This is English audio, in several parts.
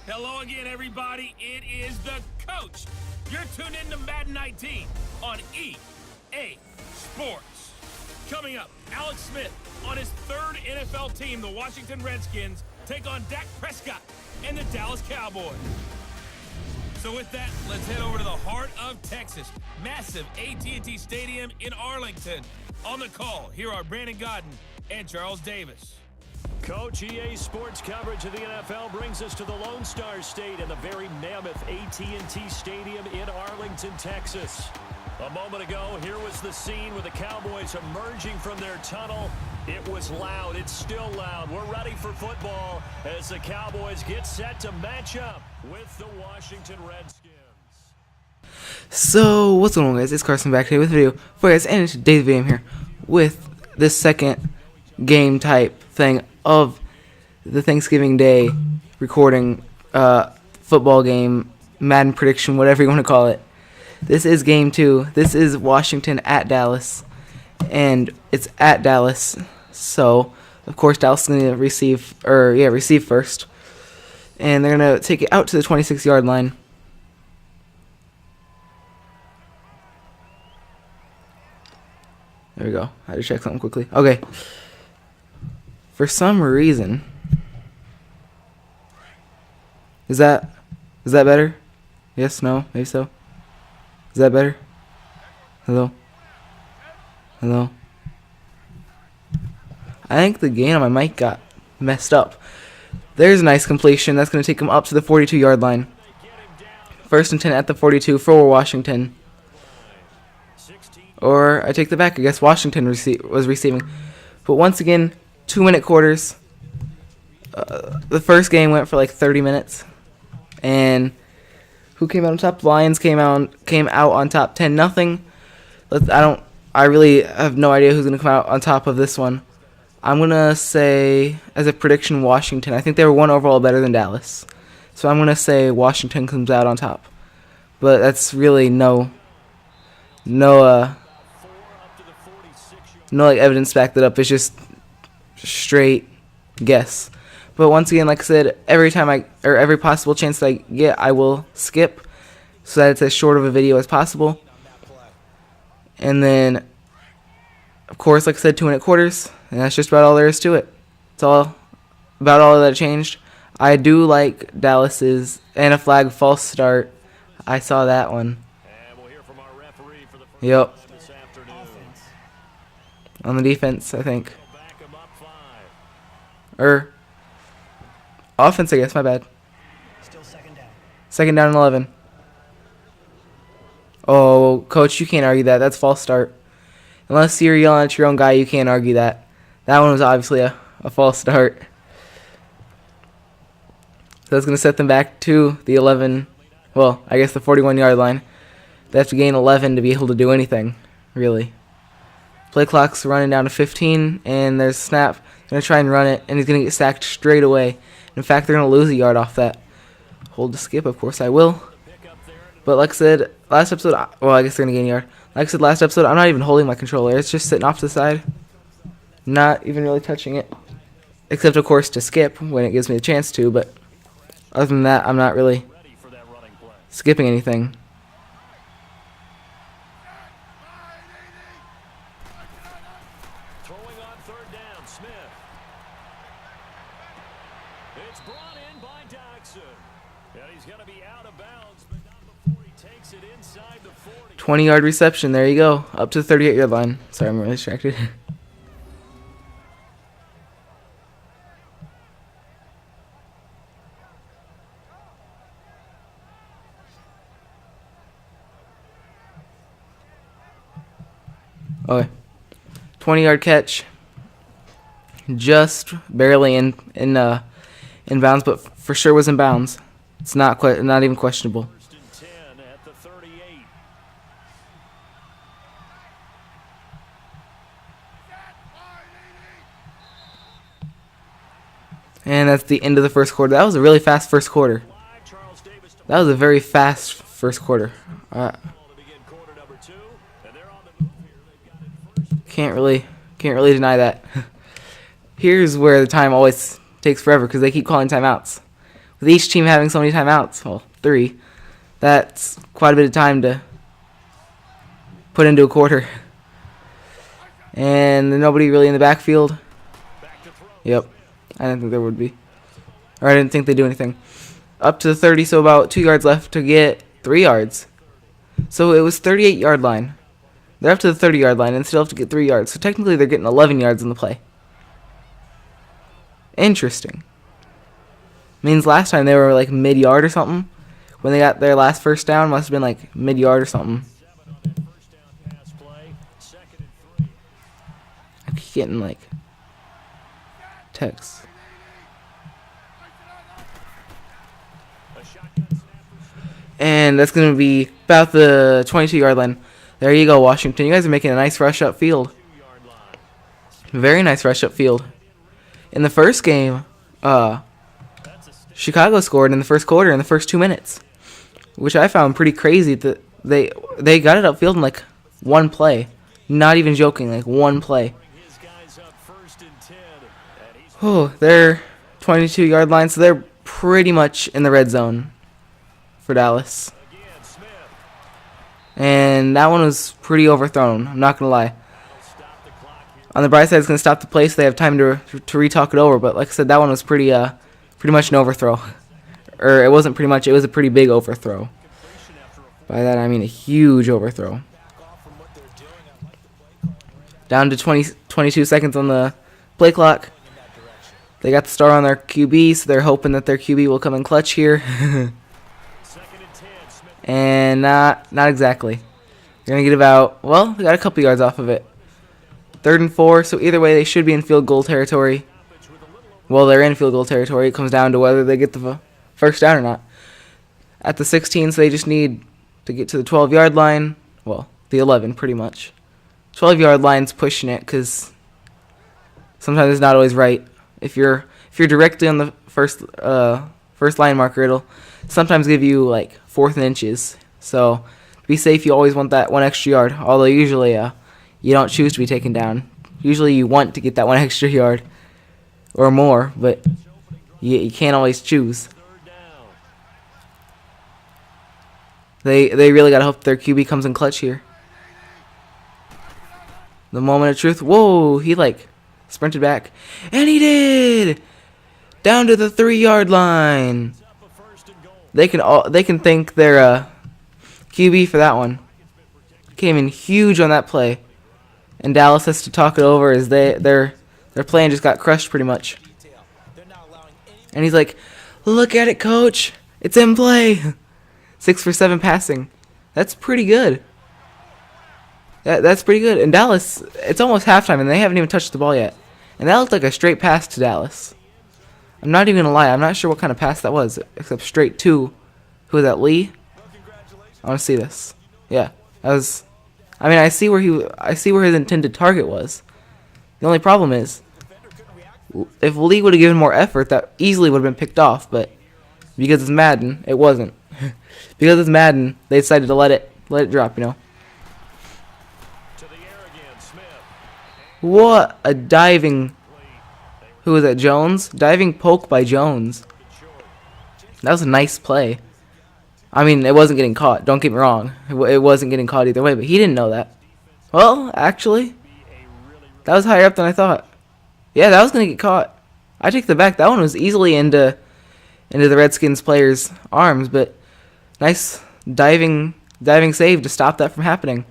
Hello again, everybody. It is the coach. You're tuned in to Madden 19 on EA Sports. Coming up, Alex Smith on his third NFL team, the Washington Redskins, take on Dak Prescott and the Dallas Cowboys. So with that, let's head over to the heart of Texas. Massive AT&T Stadium in Arlington. On the call, here are Brandon Godden and Charles Davis. Coach, EA Sports coverage of the NFL brings us to the Lone Star State and the very mammoth AT&T Stadium in Arlington, Texas. A moment ago, here was the scene with the Cowboys emerging from their tunnel. It was loud. It's still loud. We're ready for football as the Cowboys get set to match up with the Washington Redskins. So, what's going on, guys? It's Carson back today with a video for you guys, and in today's video I'm here with the second game type thing of the Thanksgiving Day recording football game, Madden prediction, whatever you want to call it. This is game 2. This is Washington at Dallas, and it's at Dallas. So, of course, Dallas is going to receive first, and they're going to take it out to the 26-yard line. There we go. I had to check something quickly. Okay. For some reason, is that better? Yes, no, maybe so. Is that better? Hello? Hello? I think the gain on my mic got messed up. There's a nice completion. That's going to take him up to the 42-yard line. First and 10 at the 42 for Washington. Or I take the back. I guess Washington was receiving. But once again, 2-minute quarters. The first game went for like 30 minutes. And who came out on top? Lions came out on top 10-0. I really have no idea who's going to come out on top of this one. I'm going to say, as a prediction, Washington. I think they were one overall better than Dallas. So I'm going to say Washington comes out on top. But that's really no like evidence to back that up. It's just straight guess. But once again, like I said, every possible chance that I get, I will skip so that it's as short of a video as possible. And then, of course, like I said, 2-minute quarters, and that's just about all there is to it. It's all about all that changed. I do like Dallas's and a flag false start. I saw that one. Yep. On the defense, I think. Or offense, I guess. My bad. Still second down. Second down and 11. Oh, coach, you can't argue that. That's false start. Unless you're yelling at your own guy, you can't argue that. That one was obviously a false start. So that's going to set them back to the 11. Well, I guess the 41-yard line. They have to gain 11 to be able to do anything, really. Play clock's running down to 15, and there's a snap. They're going to try and run it, and he's going to get sacked straight away. In fact, they're going to lose a yard off that. Hold the skip, of course I will. But like I said, last episode, well, I guess they're going to gain a yard. Like I said, last episode, I'm not even holding my controller. It's just sitting off to the side. Not even really touching it. Except, of course, to skip when it gives me a chance to, but other than that, I'm not really skipping anything. Throwing on third down, Smith. It's brought in by Dodson. And he's going to be out of bounds, but not before he takes it inside the 40. 20-yard reception. There you go. Up to the 38-yard line. Sorry, I'm really distracted. Okay. 20-yard catch. Just barely in bounds, but for sure was in bounds. It's not even questionable. First and 10 at the 38. And that's the end of the first quarter. That was a really fast first quarter. That was a very fast first quarter. Can't really deny that. Here's where the time always takes forever because they keep calling timeouts. with each team having so many timeouts, well, 3, that's quite a bit of time to put into a quarter. And nobody really in the backfield. Yep, I didn't think there would be. Or I didn't think they'd do anything. Up to the 30, so about 2 yards left to get 3 yards. So it was 38-yard line. They're up to the 30-yard line and still have to get 3 yards. So technically they're getting 11 yards in the play. Interesting. Means last time they were like mid-yard or something. When they got their last first down, must have been like mid-yard or something. I keep getting like texts. And that's going to be about the 22-yard line. There you go, Washington. You guys are making a nice rush upfield. Very nice rush upfield. In the first game, Chicago scored in the first quarter in the first 2 minutes, which I found pretty crazy. That they got it upfield in like one play. Not even joking, like one play. Oh, they're 22-yard line, so they're pretty much in the red zone for Dallas. And that one was pretty overthrown, I'm not going to lie. On the bright side, it's going to stop the play so they have time to re-talk it over. But like I said, that one was pretty much an overthrow. Or it wasn't pretty much, it was a pretty big overthrow. By that I mean a huge overthrow. Down to 22 seconds on the play clock. They got the star on their QB, so they're hoping that their QB will come in clutch here. And not exactly. They're going to get about, well, they got a couple yards off of it. 3rd and 4, so either way they should be in field goal territory. Well, they're in field goal territory. It comes down to whether they get the first down or not. At the 16, so they just need to get to the 12-yard line. Well, the 11 pretty much. 12-yard line's pushing it because sometimes it's not always right. If you're directly on the first line marker, it'll sometimes give you like 4th and inches. So to be safe, you always want that 1 extra yard. Although usually you don't choose to be taken down. Usually you want to get that 1 extra yard or more, but you can't always choose. They really got to hope their QB comes in clutch here. The moment of truth. Whoa, he like sprinted back. And he did! Down to the 3-yard line. They can thank their QB for that one. Came in huge on that play. And Dallas has to talk it over as their plan just got crushed pretty much. And he's like, "Look at it, coach. It's in play." 6 for 7 passing. That's pretty good. That's pretty good. And Dallas, it's almost halftime and they haven't even touched the ball yet. And that looked like a straight pass to Dallas. I'm not even gonna lie. I'm not sure what kind of pass that was, except straight to, who was that, Lee? I want to see this. Yeah, that was. I mean, I see where his intended target was. The only problem is, if Lee would have given more effort, that easily would have been picked off. But because it's Madden, it wasn't. Because it's Madden, they decided to let it drop. You know. What a diving. Who was that? Jones? Diving poke by Jones. That was a nice play. I mean, it wasn't getting caught. Don't get me wrong. It wasn't getting caught either way, but he didn't know that. Well, actually, that was higher up than I thought. Yeah, that was going to get caught. I take that back. That one was easily into the Redskins player's arms, but nice diving save to stop that from happening.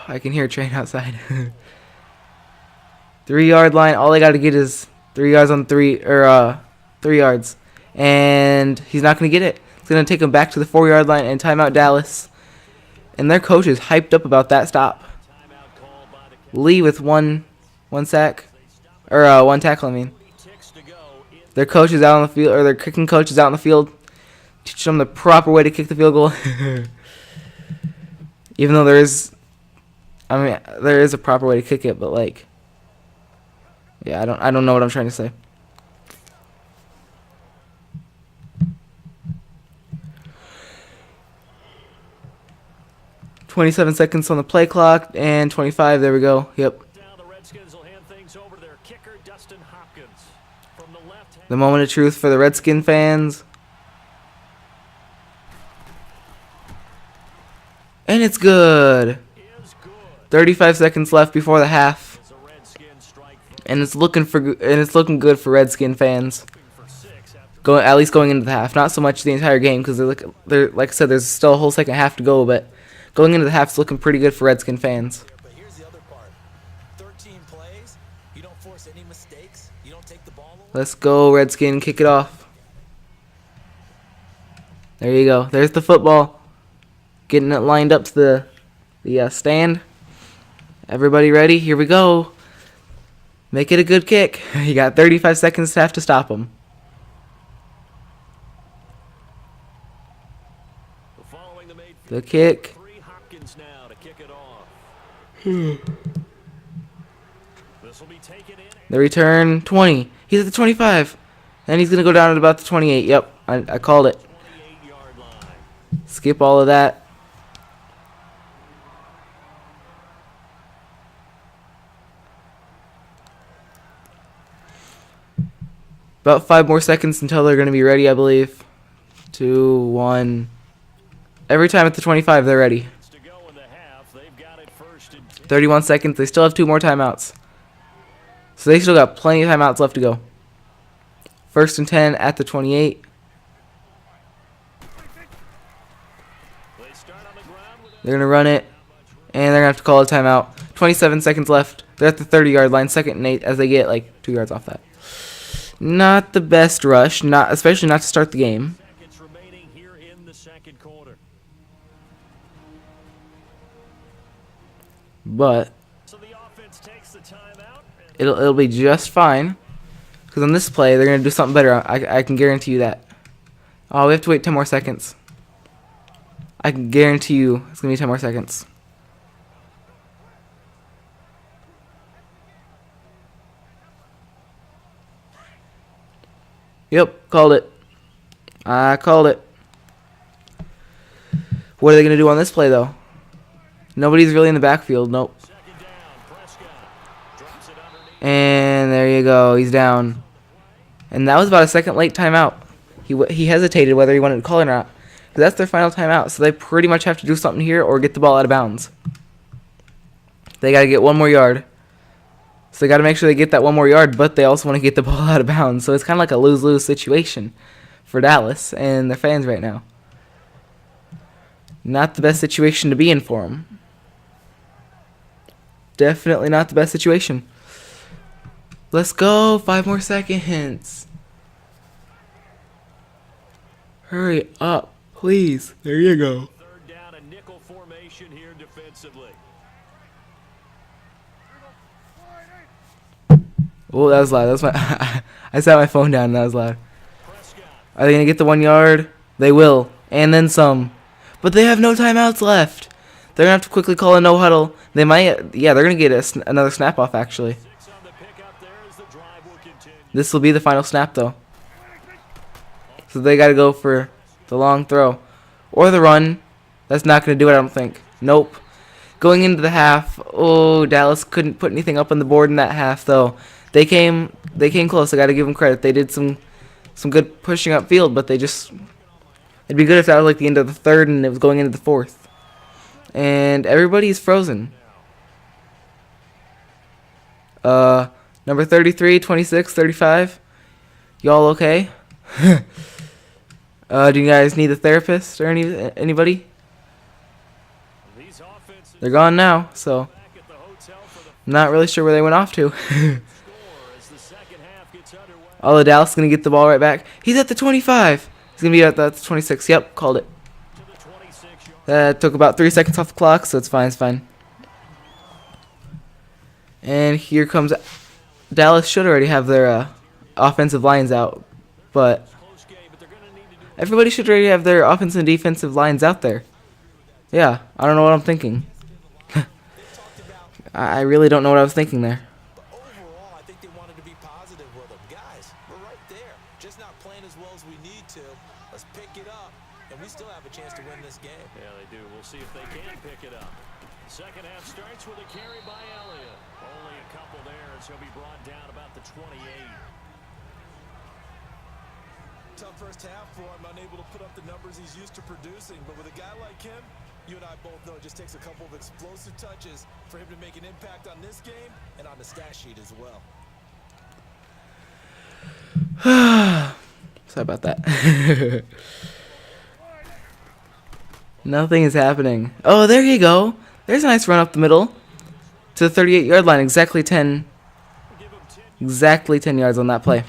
I can hear a train outside. 3-yard line. All they got to get is 3 yards on 3 yards, and he's not going to get it. It's going to take him back to the 4-yard line and timeout Dallas. And their coach is hyped up about that stop. Lee with one sack, or one tackle. I mean, their coach is out on the field, or their kicking coach is out on the field, teach them the proper way to kick the field goal. Even though there is a proper way to kick it, but like, yeah, I don't know what I'm trying to say. "27 seconds on the play clock, and 25. There we go. Yep. Now the Redskins will hand things over to their kicker, Dustin Hopkins. From the left half. The moment of truth for the Redskin fans. And it's good. 35 seconds left before the half. And it's looking good for Redskin fans. At least going into the half. Not so much the entire game because they're like I said, there's still a whole second half to go, but going into the half, it's looking pretty good for Redskin fans. But here's the other part. 13 plays, you don't force any mistakes, you don't take the ball away. Let's go, Redskin, kick it off. There you go. There's the football. Getting it lined up to the stand. Everybody ready? Here we go. Make it a good kick. You got 35 seconds to have to stop them. The kick. The return, 20. He's at the 25. And he's going to go down at about the 28. Yep, I called it. Skip all of that. About 5 more seconds until they're going to be ready, I believe. 2, 1. Every time at the 25, they're ready. 31 seconds. They still have 2 more timeouts. So they still got plenty of timeouts left to go. 1st and 10 at the 28. They're going to run it. And they're going to have to call a timeout. 27 seconds left. They're at the 30-yard line. 2nd and 8 as they get like 2 yards off that. Not the best rush. Especially not to start the game. But it'll be just fine, because on this play they're gonna do something better. I can guarantee you that. Oh, we have to wait 10 more seconds. I can guarantee you it's gonna be 10 more seconds. Yep, called it. I called it. What are they gonna do on this play though? Nobody's really in the backfield. Nope. And there you go. He's down. And that was about a second late timeout. He hesitated whether he wanted to call it or not. Because that's their final timeout. So they pretty much have to do something here or get the ball out of bounds. They got to get 1 more yard. So they got to make sure they get that 1 more yard, but they also want to get the ball out of bounds. So it's kind of like a lose-lose situation for Dallas and their fans right now. Not the best situation to be in for them. Definitely not the best situation. Let's go. 5 more seconds. Hurry up, please. There you go. 3rd down, a nickel formation here defensively. Oh, that was loud. That was my. I sat my phone down and that was loud. Are they gonna get the 1 yard? They will, and then some. But they have no timeouts left. They're going to have to quickly call a no huddle. They might, yeah, they're going to get another snap off, actually. This will be the final snap, though. So they got to go for the long throw. Or the run. That's not going to do it, I don't think. Nope. Going into the half, oh, Dallas couldn't put anything up on the board in that half, though. They came close. I got to give them credit. They did some good pushing up field, but they just, it'd be good if that was like the end of the 3rd and it was going into the 4th. And everybody's frozen. Number 33, 26, 35. Y'all okay? Do you guys need a therapist or anybody? They're gone now, so I'm not really sure where they went off to. Although Dallas is going to get the ball right back. He's at the 25. He's going to be at the 26. Yep, called it. That took about 3 seconds off the clock, so it's fine, it's fine. And here comes Dallas. Should already have their offensive lines out, but everybody should already have their offensive and defensive lines out there. Yeah, I don't know what I'm thinking. I really don't know what I was thinking there. Overall, I think they wanted to be positive with them. Guys, we're right there. Just not playing as well as we need to. Let's pick it up, and we still have a chance to win this game. Yeah, they do. We'll see if they can pick it up. Second half starts with a carry by Elliott. Only a couple there as he'll be brought down about the 28. tough first half for him, unable to put up the numbers he's used to producing. But with a guy like him, you and I both know it just takes a couple of explosive touches for him to make an impact on this game and on the stat sheet as well. Sorry about that. Nothing is happening. Oh, there you go. There's a nice run up the middle to the 38-yard line. Exactly 10 yards on that play.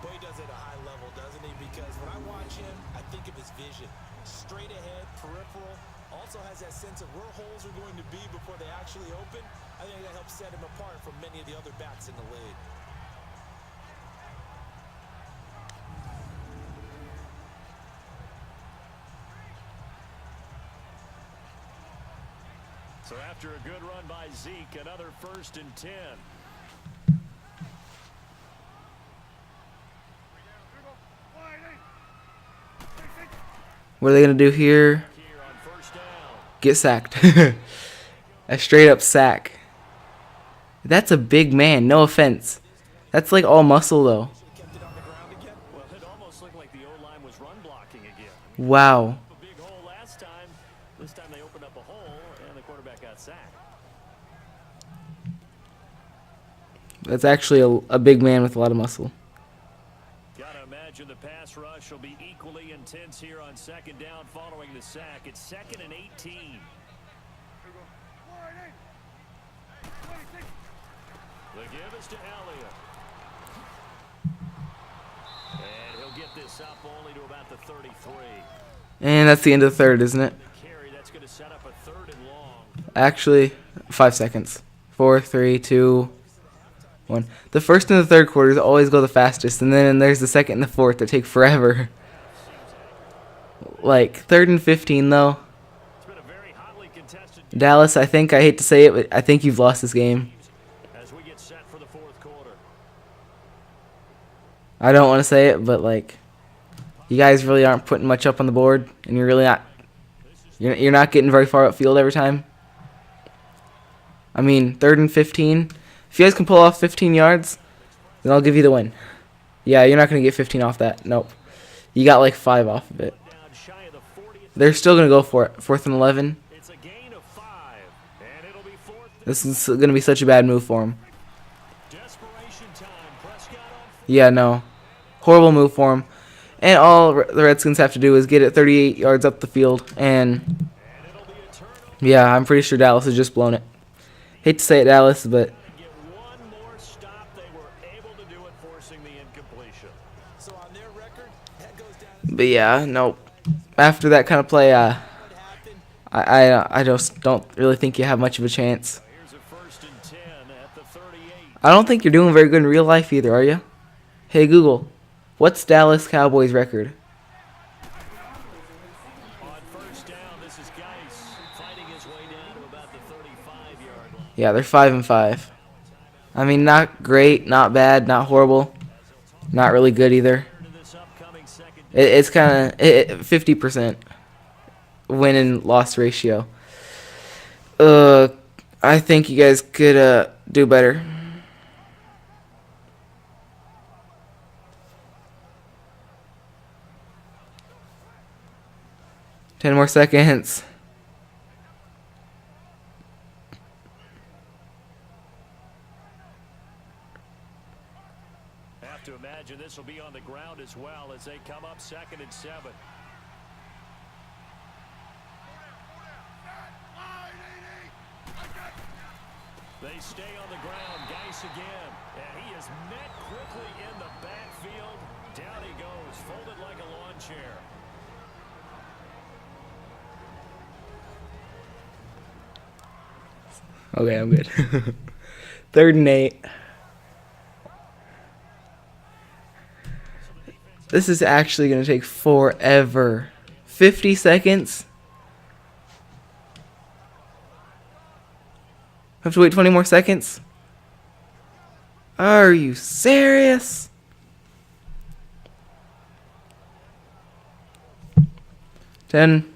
Boy, he does it at a high level, doesn't he? Because when I watch him, I think of his vision. Straight ahead, peripheral. Also has that sense of where holes are going to be before they actually open. I think that helps set him apart from many of the other backs in the league. So after a good run by Zeke, another 1st and 10. What are they going to do here? Get sacked. A straight up sack. That's a big man, no offense. That's like all muscle though. Well, it almost looked like the O-line was run blocking again. Wow. A big hole last time. This time they opened up a hole and the quarterback got sacked. That's actually a big man with a lot of muscle. Gotta imagine the pass rush will be equally intense here on 2nd down following the sack. It's 2nd and 18. The give is to Elliott. And he'll get this up only to about the 33. And that's the end of the third, isn't it? Carry, that's going to set up a 3rd and long. Actually, 5 seconds. 4, 3, 2, 1. The first and the third quarters always go the fastest, and then there's the second and the fourth that take forever. Like 3rd and 15 though. It's been a very hotly contested Dallas, I hate to say it, but I think you've lost this game. as we get set for the 4th quarter. I don't want to say it, but like, you guys really aren't putting much up on the board, and you're really not. You're not getting very far upfield every time. I mean, 3rd and 15. If you guys can pull off 15 yards, then I'll give you the win. Yeah, you're not gonna get 15 off that. Nope. You got like 5 off of it. Down shy of the 40th. They're still gonna go for it. 4th and 11. It's a gain of 5, and it'll be 4th. This is gonna be such a bad move for him. Desperation time. Prescott on. Yeah, no. Horrible move for him. And all the Redskins have to do is get it 38 yards up the field. And It'll be a turnover. yeah, I'm pretty sure Dallas has just blown it. Hate to say it, Dallas, but Get one more stop. They were able to do it, forcing the incompletion. So on their record, that goes down but yeah, nope. After that kind of play, as what happened. I just don't really think you have much of a chance. Here's a 1st and 10 at the 38. I don't think you're doing very good in real life either, are you? Hey Google, what's Dallas Cowboys record? On 1st down, this is Geis fighting his way down to about the 35-yard line. Yeah, they're 5-5. I mean, not great, not bad, not horrible, not really good either. To this upcoming 2nd. It's kind of 50% win and loss ratio. I think you guys could do better. Ten more seconds. Have to imagine this will be on the ground as well as they come up 2nd and 7. They stay on the ground. Geis again. And he is met quickly in the backfield. Down he goes, folded like a lawn chair. Okay, I'm good. 3rd and 8. This is actually going to take forever. 50 seconds? Have to wait 20 more seconds? Are you serious? Ten,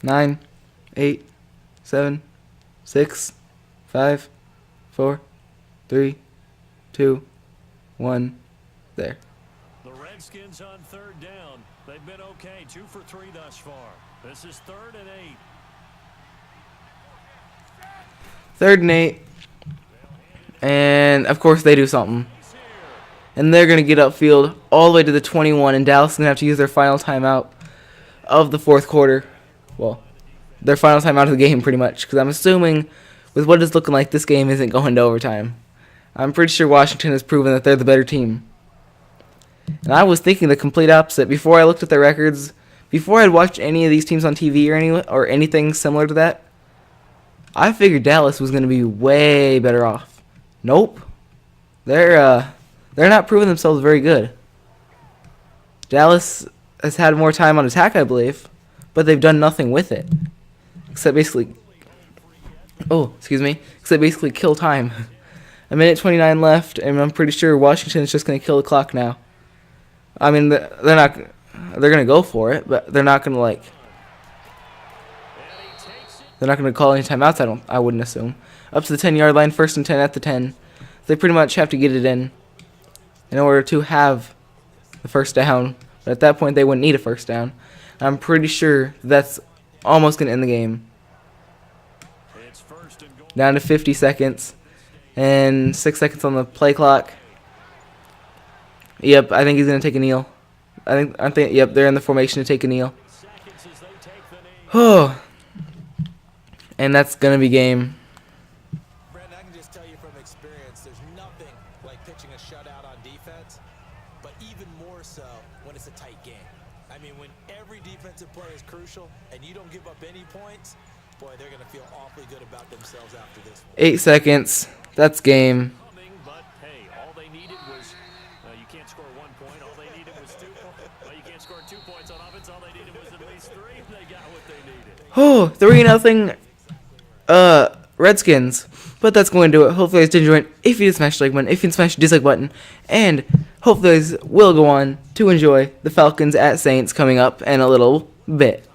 9, 8, 7, 6, 5, 4, 3, 2, 1. There. Redskins on third down. They've been okay, 2 for 3 thus far. This is 3rd and 8. 3rd and 8. And, of course, they do something. And they're going to get upfield all the way to the 21, and Dallas is going to have to use their final timeout of the 4th quarter. Well, their final timeout of the game, pretty much, because I'm assuming with what it's looking like, this game isn't going to overtime. I'm pretty sure Washington has proven that they're the better team. And I was thinking the complete opposite. Before I looked at their records, before I'd watched any of these teams on TV or anything similar to that, I figured Dallas was going to be way better off. Nope. They're not proving themselves very good. Dallas has had more time on attack, I believe, but they've done nothing with it. Except basically kill time. A minute 29 left, and I'm pretty sure Washington is just going to kill the clock now. I mean, they're going to go for it, but they're not going to they're not going to call any timeouts, I wouldn't assume. Up to the 10-yard line, 1st and 10 at the 10. They pretty much have to get it in order to have the first down. But at that point, they wouldn't need a first down. I'm pretty sure that's almost going to end the game. Down to 50 seconds. And 6 seconds on the play clock. Yep, I think he's going to take a kneel. Yep, they're in the formation to take a kneel. Oh. And that's going to be game. Brandon, I can just tell you from experience, there's nothing like pitching a shutout on defense, but even more so when it's a tight game. I mean, when every defensive play is crucial and you don't give up any points, boy, they're going to feel awfully good about themselves after this one. 8 seconds. That's game. But hey, all they needed was you can't score 1 point. All they needed was 2 points. Well, you can't score 2 points on offense. All they needed was at least 3. They got what they needed. Oh, 3-0. Redskins. But that's going to do it. Hopefully you guys did enjoy it. If you did, smash the like button. If you didn't, smash the dislike button. And hopefully you guys will go on to enjoy the Falcons at Saints coming up in a little bit.